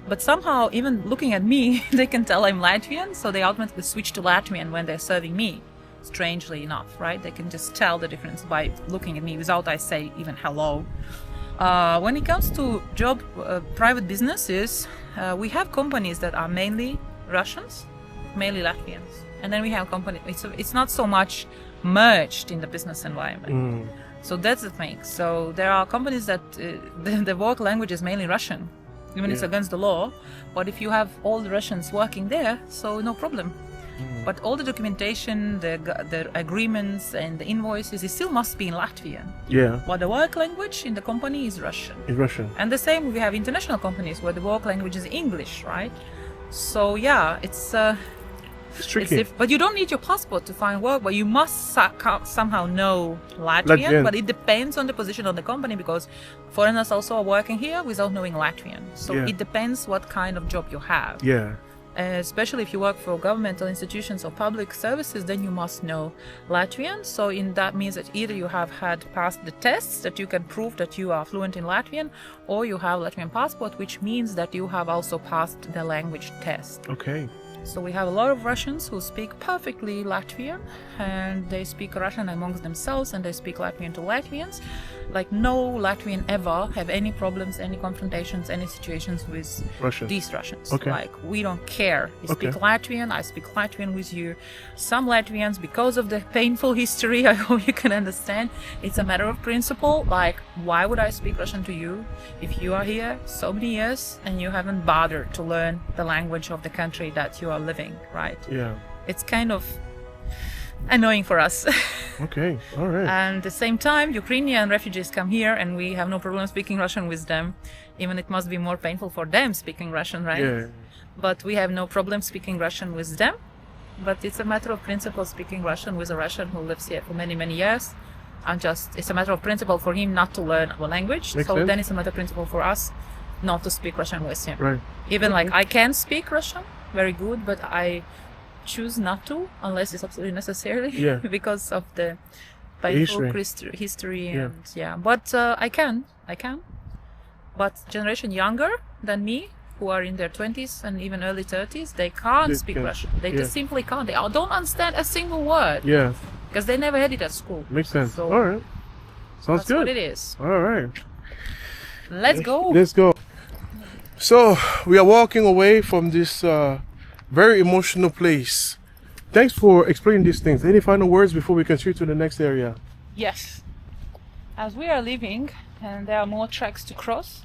but somehow even looking at me, they can tell I'm Latvian, so they automatically switch to Latvian when they're serving me. Strangely enough, right? They can just tell the difference by looking at me without I say even hello. When it comes to private businesses, we have companies that are mainly Russians, mainly Latvians, and then we have companies. It's not so much merged in the business environment. So that's the thing. So there are companies that the work language is mainly Russian, even it's against the law. But if you have all the Russians working there, so no problem. But all the documentation, the agreements and the invoices, it still must be in Latvian. Yeah. But the work language in the company is Russian. In Russian. And the same, we have international companies where the work language is English, right? So yeah, it's tricky. but you don't need your passport to find work, but you must somehow know Latvian. But it depends on the position of the company, because foreigners also are working here without knowing Latvian. So it depends what kind of job you have. Yeah. Especially if you work for governmental institutions or public services, then you must know Latvian. So that means that either you have passed the tests that you can prove that you are fluent in Latvian, or you have Latvian passport, which means that you have also passed the language test. Okay. So we have a lot of Russians who speak perfectly Latvian, and they speak Russian amongst themselves, and they speak Latvian to Latvians. Like no Latvian ever have any problems, any confrontations, any situations with these Russians. Okay. Like we don't care. You speak Latvian, I speak Latvian with you. Some Latvians, because of the painful history, I hope you can understand, it's a matter of principle. Like, why would I speak Russian to you if you are here so many years and you haven't bothered to learn the language of the country that you are living, right? Yeah. It's kind of annoying for us. Okay, all right. And at the same time, Ukrainian refugees come here and we have no problem speaking Russian with them. Even it must be more painful for them speaking Russian, right? Yeah. But we have no problem speaking Russian with them. But it's a matter of principle speaking Russian with a Russian who lives here for many, many years. It's a matter of principle for him not to learn our language. Makes so sense. then it's a matter of principle for us not to speak Russian with him. Right. Even like I can speak Russian very good, but I choose not to unless it's absolutely necessary. Yeah. Because of the painful history and But I can. But generation younger than me, who are in their 20s and even early 30s, they can't speak Russian. They just simply can't. They don't understand a single word. Yeah. Because they never had it at school. Makes sense. So all right. Sounds that's good. what it is. All right. Let's go. Let's go. So we are walking away from this very emotional place. Thanks for explaining these things. Any final words before we continue to the next area? Yes. As we are leaving and there are more tracks to cross,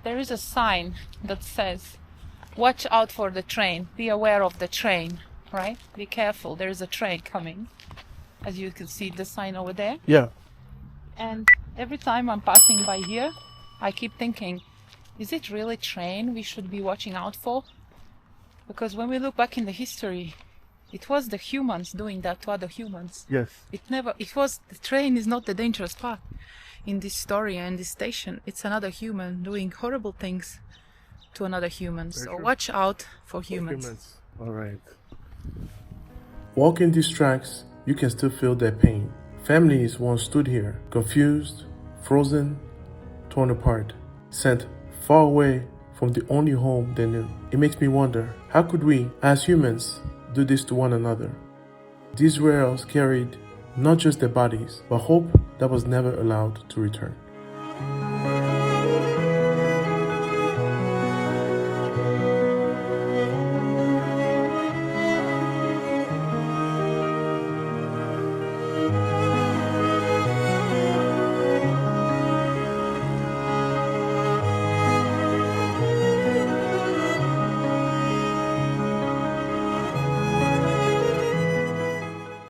there is a sign that says, watch out for the train, be aware of the train, right? Be careful, there is a train coming. As you can see the sign over there. Yeah. And every time I'm passing by here, I keep thinking, is it really train we should be watching out for? Because when we look back in the history, it was the humans doing that to other humans. Yes. The train is not the dangerous part in this story and this station. It's another human doing horrible things to another human. So watch out for humans. All right. Walking these tracks, you can still feel their pain. Families once stood here, confused, frozen, torn apart, sent far away from the only home they knew. It makes me wonder, how could we, as humans, do this to one another? These rails carried not just their bodies, but hope that was never allowed to return.